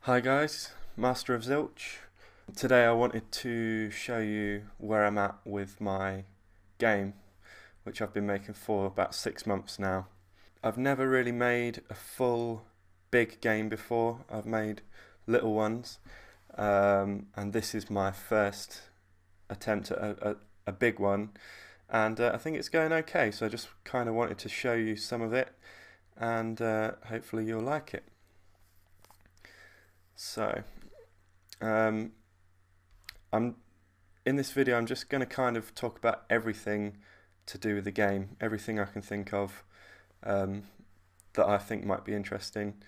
Hi guys, Master of Zilch. Today I wanted to show you where I'm at with my game, which I've been making for about 6 months now. I've never really made a full big game before. I've made little ones, and this is my first attempt at a big one, and I think it's going okay, so I just kind of wanted to show you some of it, and hopefully you'll like it. So, um, I'm in this video. I'm just going to kind of talk about everything to do with the game, everything I can think of um, that I think might be interesting.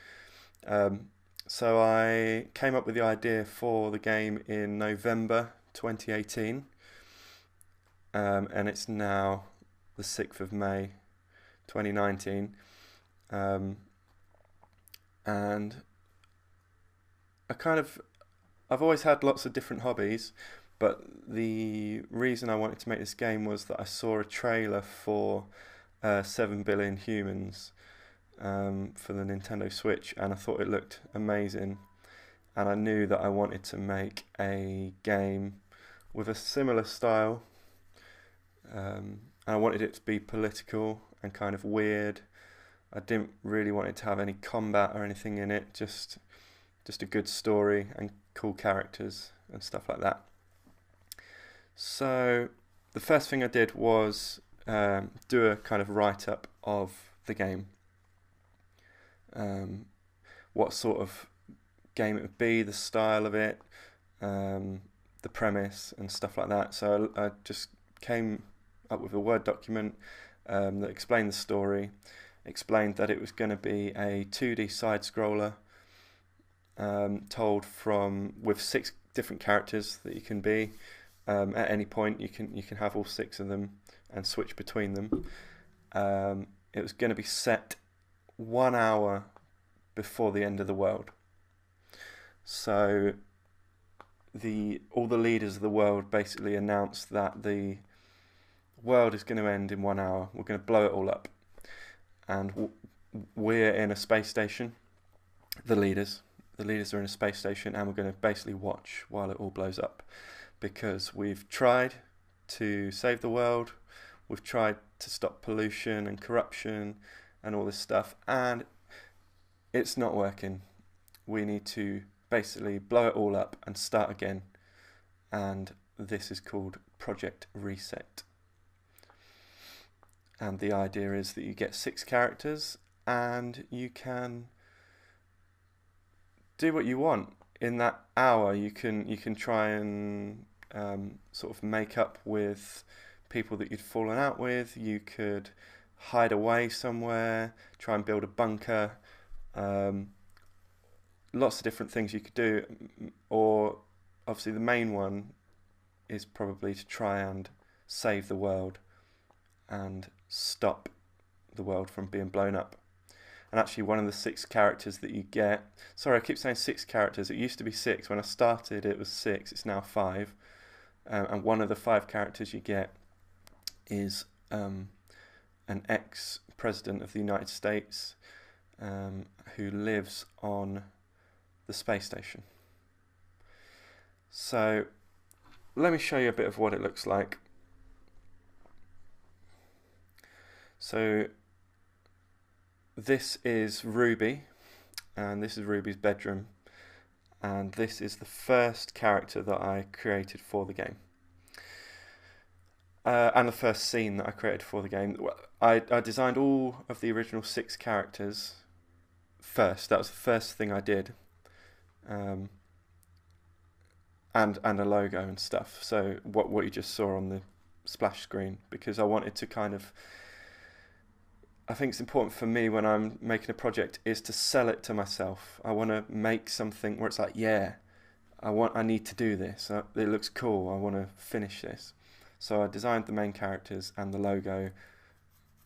Um, so I came up with the idea for the game in November 2018, and it's now the 6th of May 2019, and I've always had lots of different hobbies, but the reason I wanted to make this game was that I saw a trailer for 7 Billion Humans for the Nintendo Switch, and I thought it looked amazing. And I knew that I wanted to make a game with a similar style, and I wanted it to be political and kind of weird. I didn't really want it to have any combat or anything in it, just a good story and cool characters and stuff like that. So the first thing I did was do a kind of write-up of the game, what sort of game it would be, the style of it, the premise and stuff like that. So I just came up with a Word document that explained the story, explained that it was going to be a 2D side-scroller told with 6 different characters that you can be. At any point, you can have all 6 of them and switch between them. It was going to be set 1 hour before the end of the world. So all the leaders of the world basically announced that the world is going to end in 1 hour. We're going to blow it all up, and we're in a space station. The leaders are in a space station, and we're going to basically watch while it all blows up, because we've tried to save the world, we've tried to stop pollution and corruption and all this stuff, and it's not working. We need to basically blow it all up and start again, and this is called Project Reset. And the idea is that you get 6 characters and you can do what you want in that hour. You can try and sort of make up with people that you'd fallen out with. You could hide away somewhere, try and build a bunker. Lots of different things you could do, or obviously the main one is probably to try and save the world and stop the world from being blown up. And actually one of the 6 characters that you get, sorry, I keep saying 6 characters, it used to be 6. When I started it was 6, it's now 5. And one of the 5 characters you get is an ex-president of the United States who lives on the space station. So let me show you a bit of what it looks like. So this is Ruby, and this is Ruby's bedroom, and this is the first character that I created for the game, and the first scene that I created for the game. I designed all of the original 6 characters first. That was the first thing I did, and a logo and stuff. So what you just saw on the splash screen, because I wanted to kind of, I think it's important for me when I'm making a project is to sell it to myself. I want to make something where it's like, yeah, I need to do this. It looks cool. I want to finish this. So I designed the main characters and the logo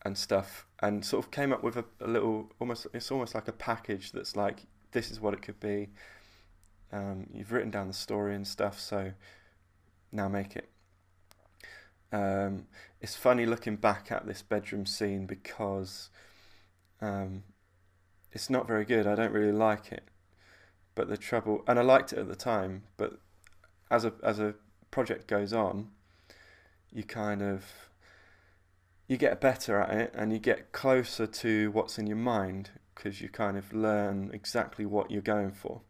and stuff, and sort of came up with a little, it's almost like a package that's like, this is what it could be. You've written down the story and stuff, so now make it. It's funny looking back at this bedroom scene, because it's not very good. I don't really like it, But the trouble, and I liked it at the time, but as a project goes on, you kind of you get better at it and you get closer to what's in your mind because you kind of learn exactly what you're going for.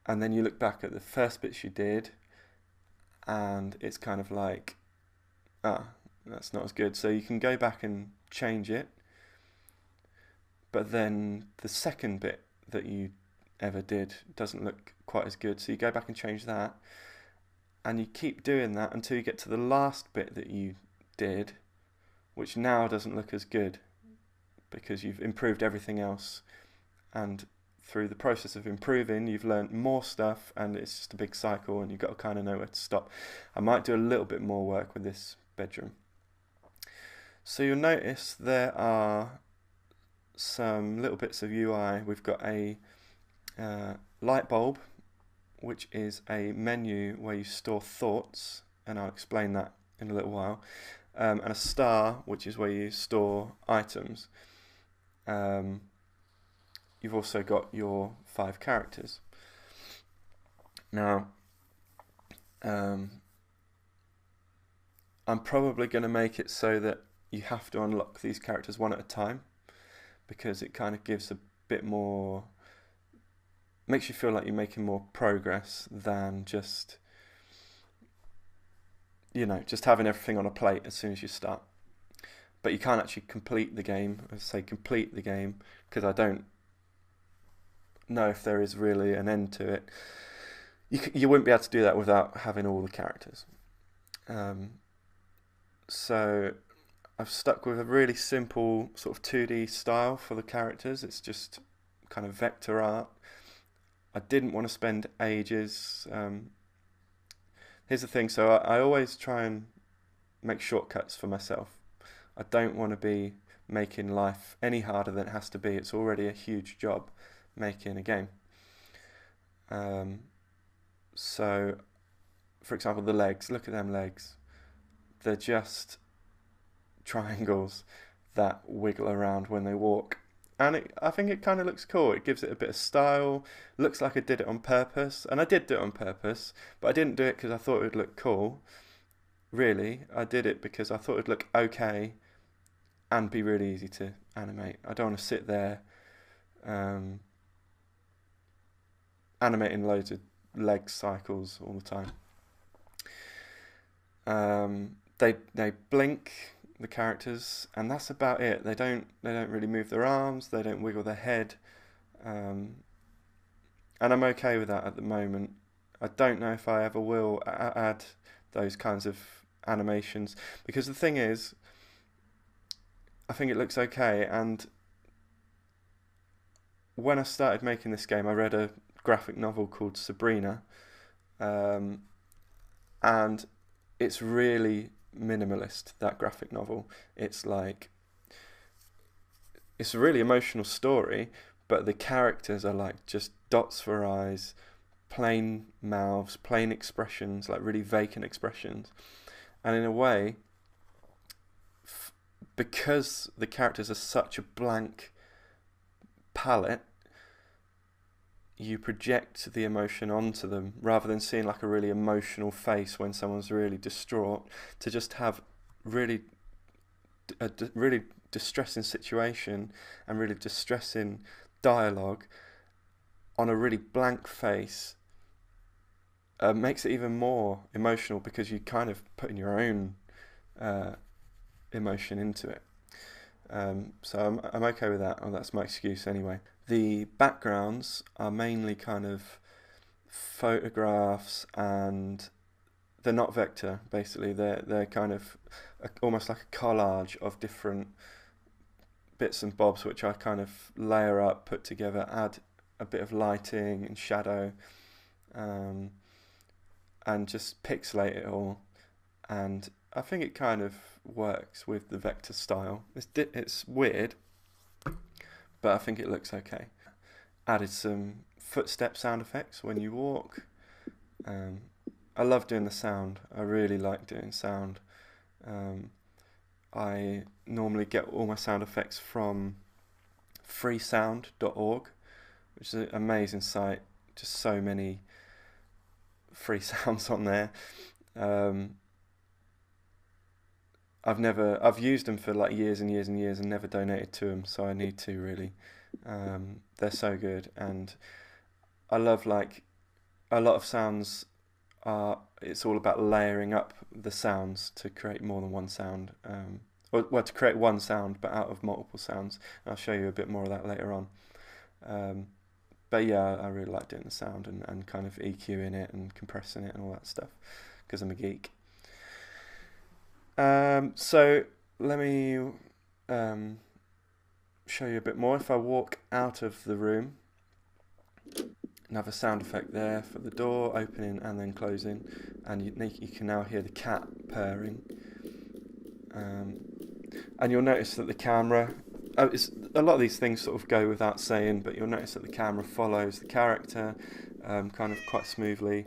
And then you look back at the first bits you did and it's kind of like, that's not as good. So you can go back and change it. But then the second bit that you ever did doesn't look quite as good. So you go back and change that. And you keep doing that until you get to the last bit that you did, which now doesn't look as good because you've improved everything else, and through the process of improving you've learned more stuff, and it's just a big cycle and you've got to kind of know where to stop. I might do a little bit more work with this bedroom. So you'll notice there are some little bits of UI. We've got a light bulb, which is a menu where you store thoughts, and I'll explain that in a little while, and a star, which is where you store items. You've also got your 5 characters. Now, I'm probably going to make it so that you have to unlock these characters one at a time, because it kind of gives a bit more, makes you feel like you're making more progress than just, just having everything on a plate as soon as you start. But you can't actually complete the game. I say complete the game because I don't know if there is really an end to it. You wouldn't be able to do that without having all the characters. So I've stuck with a really simple sort of 2D style for the characters. It's just kind of vector art. I didn't want to spend ages. Here's the thing, so I always try and make shortcuts for myself. I don't want to be making life any harder than it has to be. It's already a huge job making a game. So, for example, the legs, look at them legs. They're just triangles that wiggle around when they walk. And I think it kind of looks cool. It gives it a bit of style. Looks like I did it on purpose. And I did do it on purpose, but I didn't do it because I thought it would look cool. Really, I did it because I thought it would look okay and be really easy to animate. I don't want to sit there animating loads of leg cycles all the time. They blink, the characters, and that's about it. They don't really move their arms. They don't wiggle their head, and I'm okay with that at the moment. I don't know if I ever will add those kinds of animations, because the thing is, I think it looks okay. And when I started making this game, I read a graphic novel called Sabrina, and it's really minimalist, that graphic novel. It's a really emotional story, but the characters are like just dots for eyes, plain mouths, plain expressions, like really vacant expressions. And in a way, because the characters are such a blank palette, you project the emotion onto them rather than seeing like a really emotional face when someone's really distraught. To just have really distressing situation and really distressing dialogue on a really blank face makes it even more emotional, because you kind of put in your own emotion into it. So I'm okay with that. Oh, that's my excuse anyway. The backgrounds are mainly kind of photographs, and they're not vector. Basically, they're kind of almost like a collage of different bits and bobs, which I kind of layer up, put together, add a bit of lighting and shadow, and just pixelate it all. And I think it kind of works with the vector style. It's weird, but I think it looks okay. Added some footstep sound effects when you walk. I love doing the sound. I really like doing sound. I normally get all my sound effects from freesound.org, which is an amazing site. Just so many free sounds on there. I've used them for like years and years and years and never donated to them, so I need to really. They're so good, and I love like a lot of sounds are. It's all about layering up the sounds to create more than one sound. Well, to create one sound, but out of multiple sounds. I'll show you a bit more of that later on. But yeah, I really like doing the sound and kind of EQing it and compressing it and all that stuff because I'm a geek. So let me show you a bit more. If I walk out of the room, another sound effect there for the door opening and then closing, and you can now hear the cat purring. And you'll notice that the camera, a lot of these things sort of go without saying, but you'll notice that the camera follows the character kind of quite smoothly.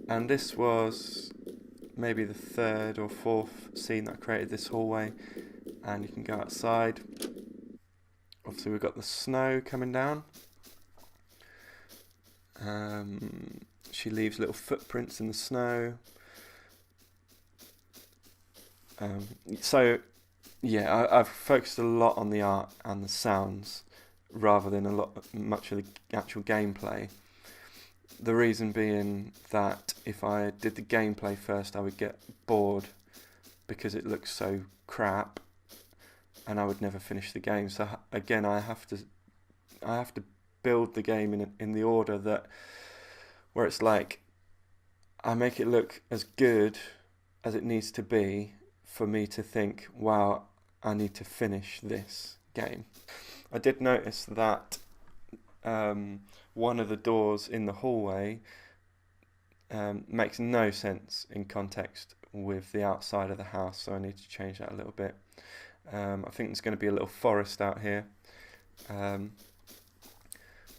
And this was maybe the third or fourth scene that I created, this hallway, and you can go outside. Obviously we've got the snow coming down. She leaves little footprints in the snow. So yeah, I've focused a lot on the art and the sounds rather than much of the actual gameplay. The reason being that if I did the gameplay first, I would get bored because it looks so crap, and I would never finish the game. So again, I have to build the game in the order that where it's like I make it look as good as it needs to be for me to think, wow, I need to finish this game. I did notice that one of the doors in the hallway makes no sense in context with the outside of the house, so I need to change that a little bit. I think there's going to be a little forest out here. But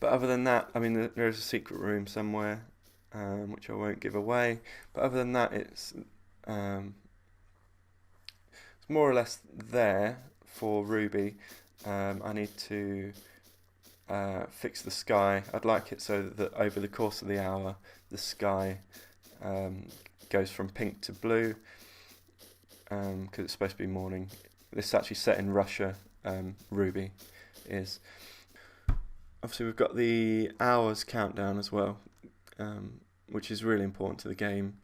other than that, I mean, there is a secret room somewhere, which I won't give away. But other than that, it's more or less there for Ruby. I need to fix the sky. I'd like it so that over the course of the hour, the sky goes from pink to blue, because it's supposed to be morning. This is actually set in Russia, Ruby is. Obviously we've got the hours countdown as well, which is really important to the game.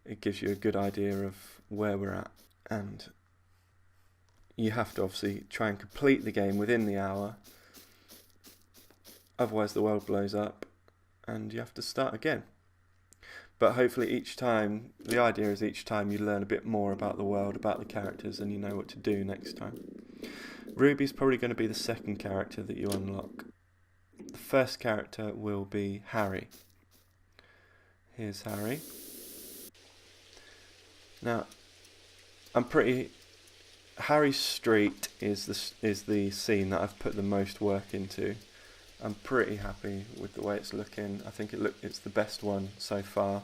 It gives you a good idea of where we're at, and you have to obviously try and complete the game within the hour, otherwise the world blows up and you have to start again. But hopefully each time, the idea is each time you learn a bit more about the world, about the characters, and you know what to do next time. Ruby's probably going to be the second character that you unlock. The first character will be Harry. Here's Harry. Now, Harry's street is the scene that I've put the most work into. I'm pretty happy with the way it's looking. I think it's the best one so far.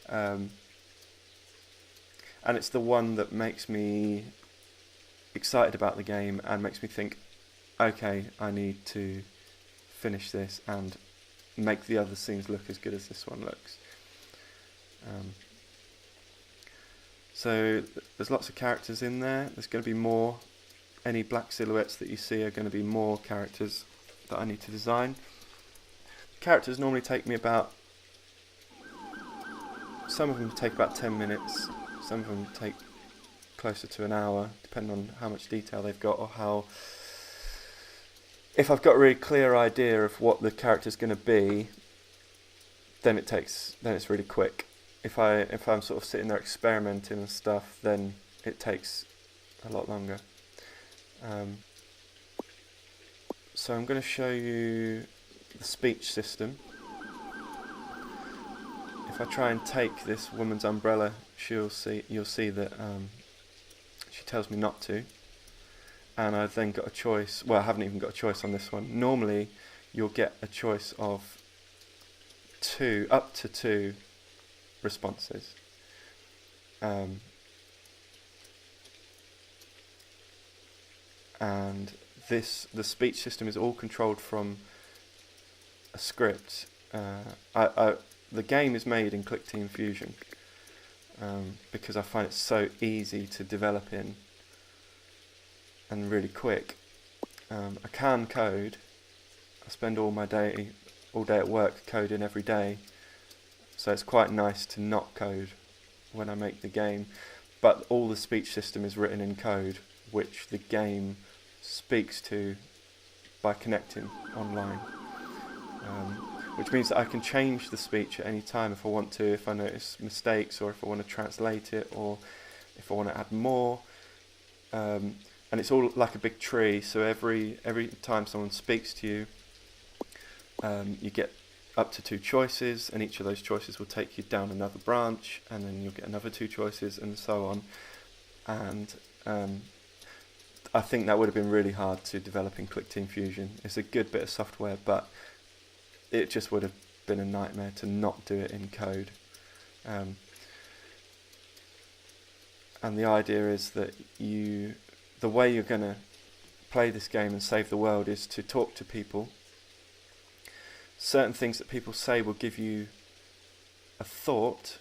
And it's the one that makes me excited about the game and makes me think, okay, I need to finish this and make the other scenes look as good as this one looks. So there's lots of characters in there. There's going to be more. Any black silhouettes that you see are going to be more characters that I need to design. Characters normally take me some of them take about 10 minutes, some of them take closer to an hour, depending on how much detail they've got or how. If I've got a really clear idea of what the character's going to be, then it's really quick. If I'm sort of sitting there experimenting and stuff, then it takes a lot longer. So I'm going to show you the speech system. If I try and take this woman's umbrella, you'll see that she tells me not to. And I've then got a choice. Well, I haven't even got a choice on this one. Normally, you'll get a choice of up to two responses. And the speech system is all controlled from a script. The game is made in Clickteam Fusion because I find it so easy to develop in and really quick. I can code. I spend all day at work coding every day, so it's quite nice to not code when I make the game. But all the speech system is written in code, which the game speaks to by connecting online. Which means that I can change the speech at any time if I want to, if I notice mistakes, or if I want to translate it, or if I want to add more. And it's all like a big tree, so every time someone speaks to you, you get up to 2 choices, and each of those choices will take you down another branch, and then you'll get another 2 choices, and so on. And I think that would have been really hard to develop in Clickteam Fusion. It's a good bit of software, but it just would have been a nightmare to not do it in code. And the idea is that the way you're going to play this game and save the world is to talk to people. Certain things that people say will give you a thought,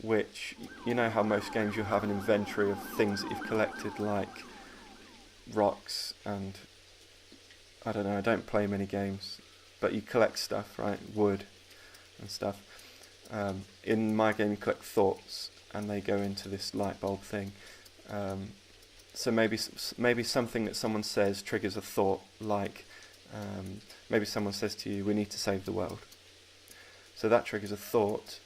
which, you know how most games you'll have an inventory of things that you've collected, like rocks and, I don't know, I don't play many games, but you collect stuff, right? Wood and stuff. In my game you collect thoughts, and they go into this light bulb thing. So maybe something that someone says triggers a thought, like maybe someone says to you, we need to save the world. So that triggers a thought,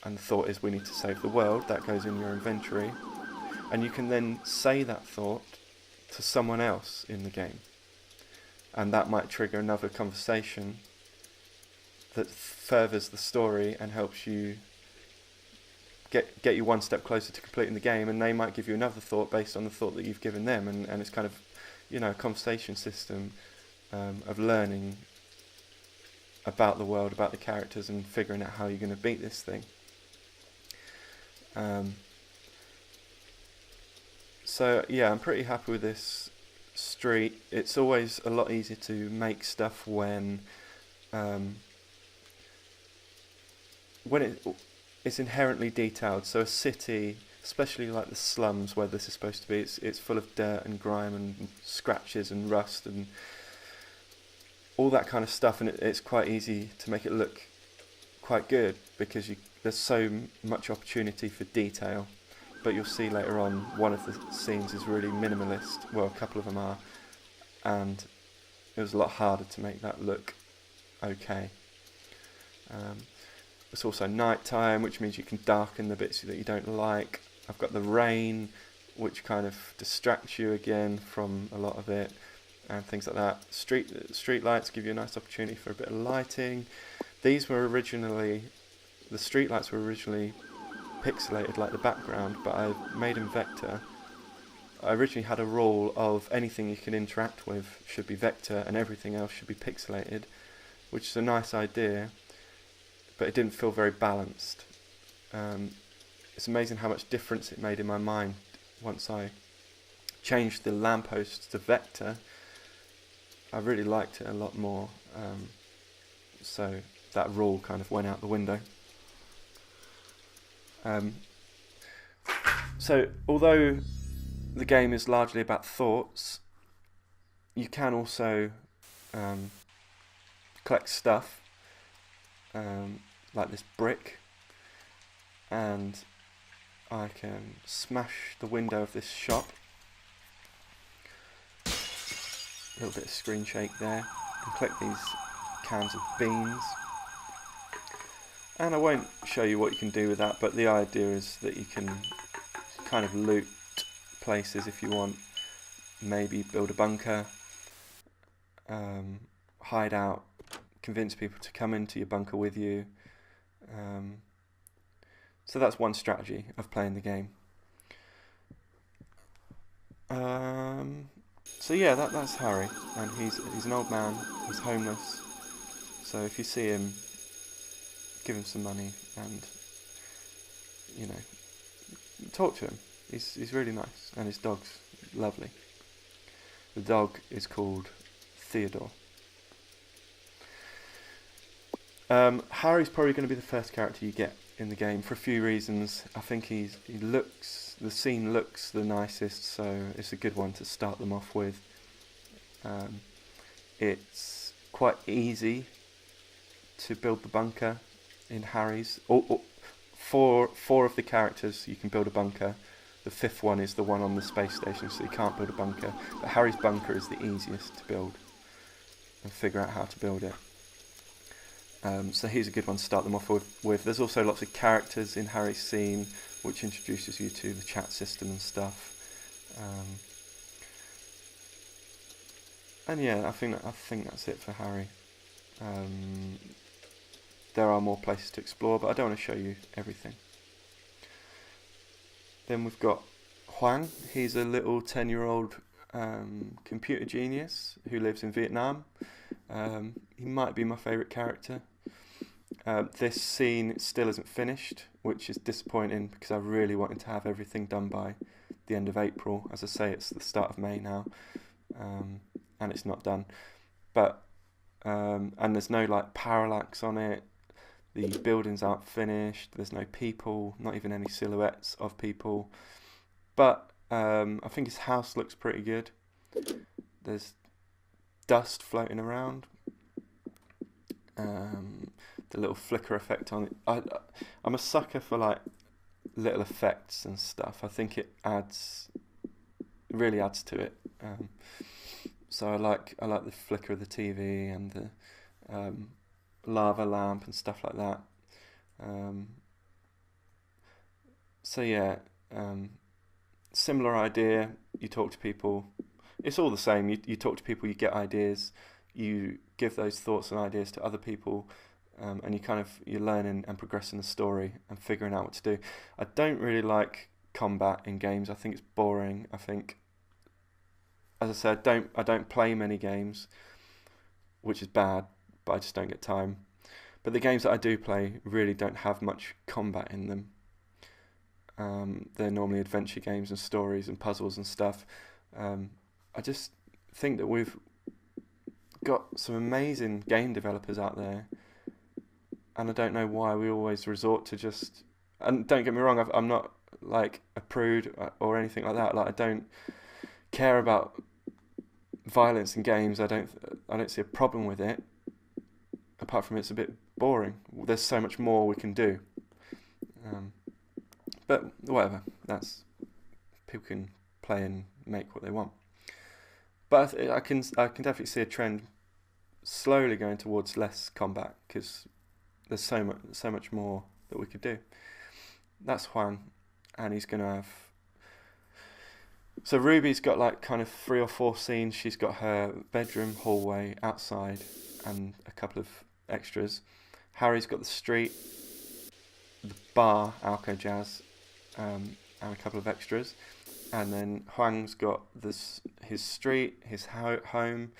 and the thought is we need to save the world. That goes in your inventory, and you can then say that thought to someone else in the game, and that might trigger another conversation that furthers the story and helps you get you one step closer to completing the game, and they might give you another thought based on the thought that you've given them, and it's kind of, you know, a conversation system of learning about the world, about the characters, and figuring out how you're going to beat this thing. So yeah, I'm pretty happy with this street. It's always a lot easier to make stuff when it's inherently detailed. So a city, especially like the slums where this is supposed to be, it's full of dirt and grime and scratches and rust and all that kind of stuff, and it's quite easy to make it look quite good because there's so much opportunity for detail. But you'll see later on, one of the scenes is really minimalist. Well, a couple of them are, and it was a lot harder to make that look okay. It's also night time, which means you can darken the bits that you don't like. I've got the rain, which kind of distracts you again from a lot of it, and things like that. Street lights give you a nice opportunity for a bit of lighting. The street lights were originally pixelated like the background, but I made them vector. I originally had a rule of anything you can interact with should be vector and everything else should be pixelated, which is a nice idea, but it didn't feel very balanced. It's amazing how much difference it made in my mind once I changed the lampposts to vector. I really liked it a lot more, so that rule kind of went out the window. So although the game is largely about thoughts, you can also collect stuff, like this brick, and I can smash the window of this shop. A little bit of screen shake there, and collect these cans of beans. And I won't show you what you can do with that, but the idea is that you can kind of loot places if you want. Maybe build a bunker, hide out, convince people to come into your bunker with you. So that's one strategy of playing the game. So yeah, that's Harry, and he's an old man, he's homeless, so if you see him, give him some money and, you know, talk to him. He's really nice, and his dog's lovely. The dog is called Theodore. Harry's probably going to be the first character you get in the game for a few reasons. I think the scene looks the nicest, so it's a good one to start them off with. It's quite easy to build the bunker in Harry's. Four of the characters you can build a bunker. The fifth one is the one on the space station, so you can't build a bunker. But Harry's bunker is the easiest to build and figure out how to build it. So he's a good one to start them off with. There's also lots of characters in Harry's scene, which introduces you to the chat system and stuff. And yeah, I think that's it for Harry. There are more places to explore, but I don't want to show you everything. Then we've got Huang. He's a little 10-year-old computer genius who lives in Vietnam. He might be my favourite character. This scene still isn't finished, which is disappointing because I really wanted to have everything done by the end of April. As I say, it's the start of May now, and it's not done. But and there's no like parallax on it. The buildings aren't finished. There's no people, not even any silhouettes of people. But I think his house looks pretty good. There's dust floating around. The little flicker effect on it. I'm a sucker for like little effects and stuff. I think it really adds to it. So I like the flicker of the TV and the lava lamp and stuff like that. So yeah, similar idea. You talk to people. It's all the same. You talk to people. You get ideas. You give those thoughts and ideas to other people, and you're learning and progressing the story and figuring out what to do. I don't really like combat in games. I think it's boring. I think, as I said, I don't play many games, which is bad, but I just don't get time. But the games that I do play really don't have much combat in them. They're normally adventure games and stories and puzzles and stuff. I just think that we've got some amazing game developers out there, and I don't know why we always resort to just... And don't get me wrong, I'm not like a prude or anything like that. Like, I don't care about violence in games. I don't see a problem with it, apart from it's a bit boring. There's so much more we can do. But whatever, that's... people can play and make what they want. But I can definitely see a trend slowly going towards less combat, because there's so much more that we could do. That's Huang, and he's going to have... So Ruby's got like kind of 3 or 4 scenes. She's got her bedroom, hallway, outside, and a couple of extras. Harry's got the street, the bar, Alco Jazz, and a couple of extras. And then Huang's got his street, his home,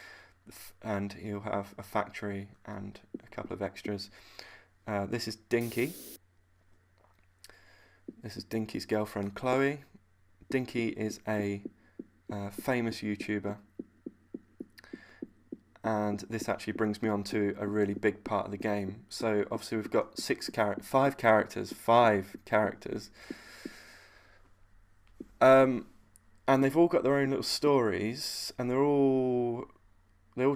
and he'll have a factory and a couple of extras. This is Dinky. This is Dinky's girlfriend, Chloe. Dinky is a famous YouTuber. And this actually brings me on to a really big part of the game. So obviously we've got 5 characters. And they've all got their own little stories, and they all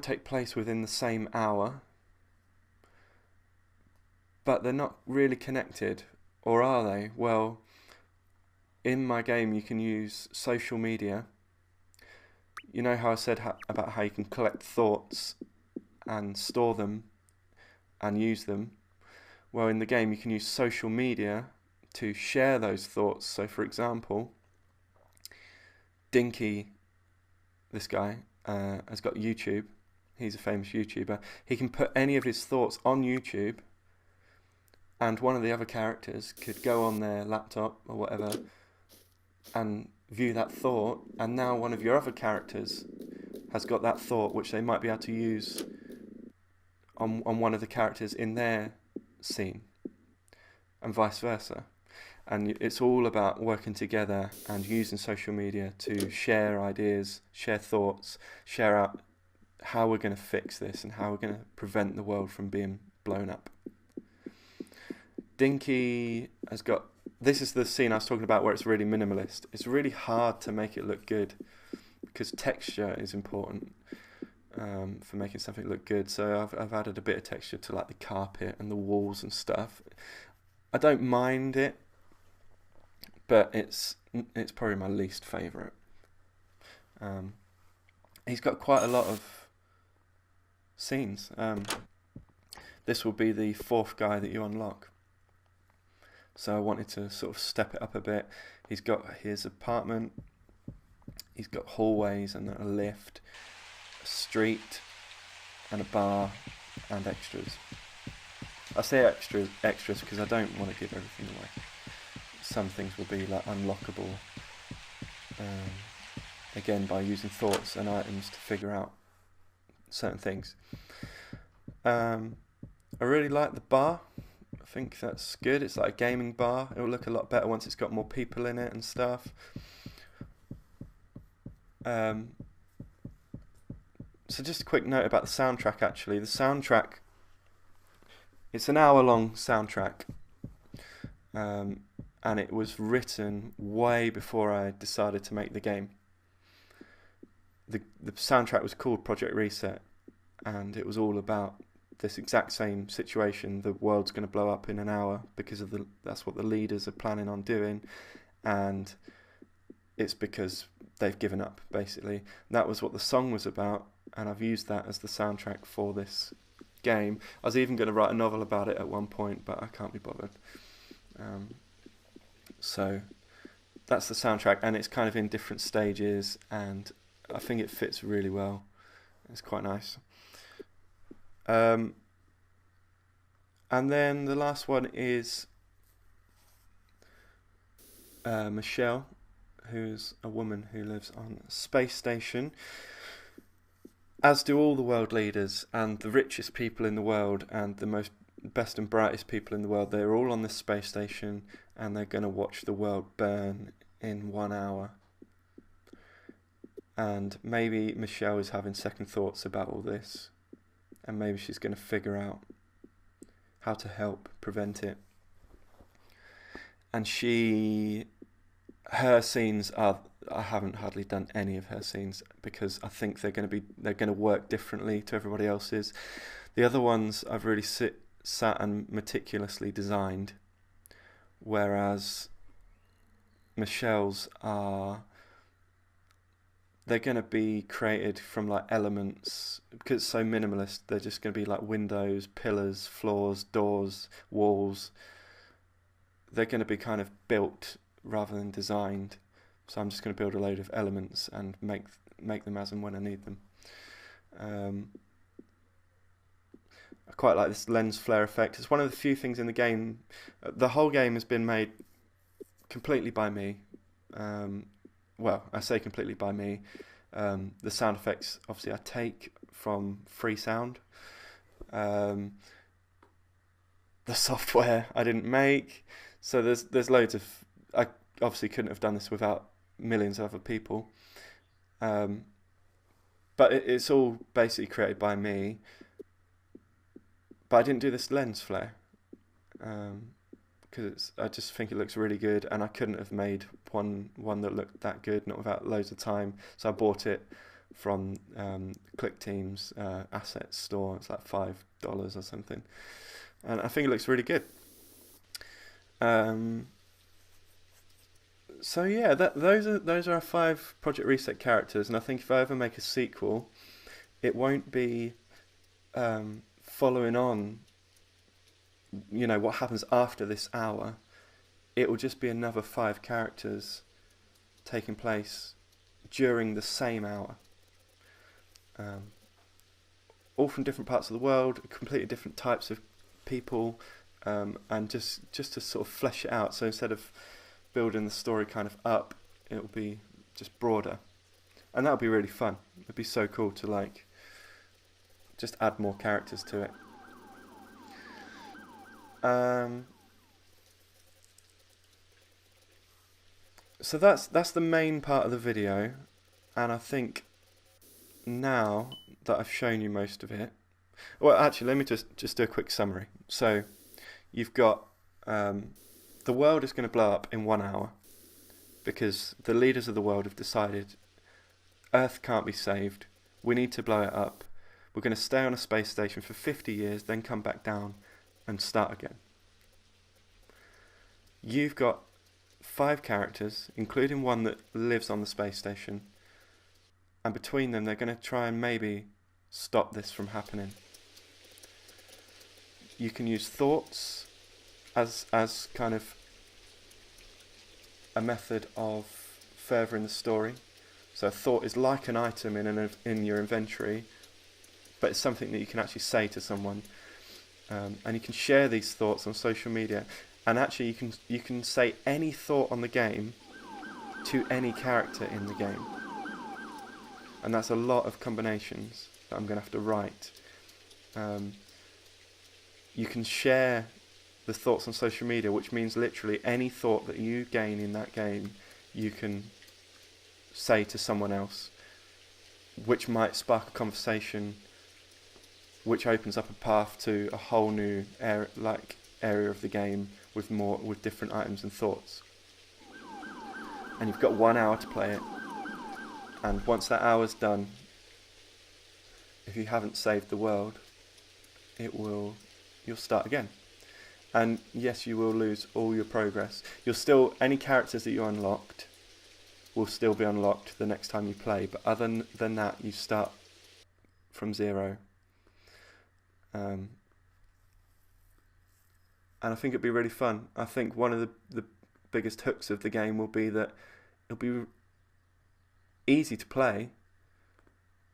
take place within the same hour, but they're not really connected, or are they? Well, in my game you can use social media. You know how I said about how you can collect thoughts and store them and use them? Well, in the game you can use social media to share those thoughts. So for example, Dinky, this guy, has got YouTube. He's a famous YouTuber. He can put any of his thoughts on YouTube, and one of the other characters could go on their laptop or whatever and view that thought, and now one of your other characters has got that thought, which they might be able to use on one of the characters in their scene, and vice versa. And it's all about working together and using social media to share ideas, share thoughts, share out how we're going to fix this and how we're going to prevent the world from being blown up. Dinky has got... This is the scene I was talking about where it's really minimalist. It's really hard to make it look good because texture is important for making something look good. So I've added a bit of texture to like the carpet and the walls and stuff. I don't mind it, but it's probably my least favourite. He's got quite a lot of scenes. This will be the 4th guy that you unlock. So I wanted to sort of step it up a bit. He's got his apartment, he's got hallways and a lift, a street and a bar and extras. I say extras because I don't want to give everything away. Some things will be like unlockable, again by using thoughts and items to figure out certain things. I really like the bar. I think that's good. It's like a gaming bar. It will look a lot better once it's got more people in it and stuff. So just a quick note about the soundtrack actually. The soundtrack, it's an hour-long soundtrack. And it was written way before I decided to make the game. The soundtrack was called Project Reset, and it was all about this exact same situation. The world's going to blow up in an hour because of that's what the leaders are planning on doing, and it's because they've given up, basically. That was what the song was about, and I've used that as the soundtrack for this game. I was even going to write a novel about it at one point, but I can't be bothered. So that's the soundtrack, and it's kind of in different stages, and I think it fits really well. It's quite nice. And then the last one is Michelle, who's a woman who lives on a space station, as do all the world leaders and the richest people in the world and the best and brightest people in the world. They're all on this space station, and they're going to watch the world burn in 1 hour. And maybe Michelle is having second thoughts about all this, and maybe she's going to figure out how to help prevent it. And her scenes are, I haven't hardly done any of her scenes because I think they're going to work differently to everybody else's. The other ones I've really sat and meticulously designed, whereas Michelle's they're going to be created from like elements, because it's so minimalist. They're just going to be like windows, pillars, floors, doors, walls. They're going to be kind of built rather than designed. So I'm just going to build a load of elements and make them as and when I need them. I quite like this lens flare effect. It's one of the few things in the game. The whole game has been made completely by me. Well, I say completely by me. The sound effects, obviously, I take from free sound. The software I didn't make. So there's loads of... I obviously couldn't have done this without millions of other people. But it's all basically created by me. But I didn't do this lens flare. Because I just think it looks really good, and I couldn't have made one that looked that good, not without loads of time. So I bought it from Clickteam's assets store. It's like $5 or something, and I think it looks really good. So yeah, those are our 5 Project Reset characters, and I think if I ever make a sequel, it won't be following on, you know, what happens after this hour. It will just be another 5 characters taking place during the same hour, all from different parts of the world, completely different types of people, and just to sort of flesh it out. So instead of building the story kind of up, it'll be just broader, and that'll be really fun. It'd be so cool to like just add more characters to it. So that's the main part of the video, and I think now that I've shown you most of it, Well, actually, let me just do a quick summary. So you've got the world is going to blow up in 1 hour because the leaders of the world have decided Earth can't be saved. We need to blow it up. We're going to stay on a space station for 50 years, then come back down and start again. You've got 5 characters, including one that lives on the space station, and between them they're going to try and maybe stop this from happening. You can use thoughts as kind of a method of furthering the story. So a thought is like an item in your inventory, but it's something that you can actually say to someone, and you can share these thoughts on social media. And actually, you can say any thought on the game to any character in the game, and that's a lot of combinations that I'm going to have to write. You can share the thoughts on social media, which means literally any thought that you gain in that game, you can say to someone else, which might spark a conversation, which opens up a path to a whole new area of the game with different items and thoughts. And you've got 1 hour to play it, and once that hour's done, if you haven't saved the world, you'll start again. And yes, you will lose all your progress. Any characters that you unlocked will still be unlocked the next time you play, but other than that, you start from zero. And I think it'd be really fun. I think one of the biggest hooks of the game will be that it'll be easy to play,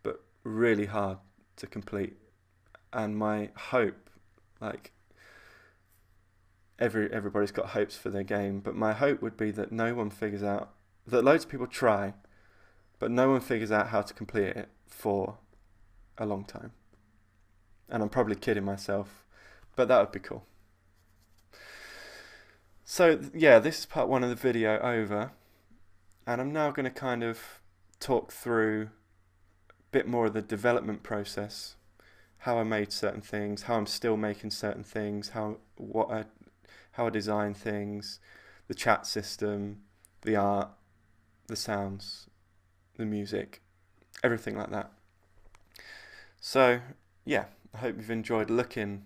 but really hard to complete. And my hope, everybody's got hopes for their game, but my hope would be that that loads of people try, but no one figures out how to complete it for a long time. And I'm probably kidding myself, but that would be cool. So yeah, this is part 1 of the video over, and I'm now going to kind of talk through a bit more of the development process, how I made certain things, how I'm still making certain things, how I design things, the chat system, the art, the sounds, the music, everything like that. So yeah, I hope you've enjoyed looking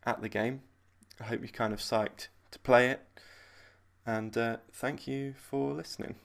at the game. I hope you're kind of psyched to play it, and thank you for listening.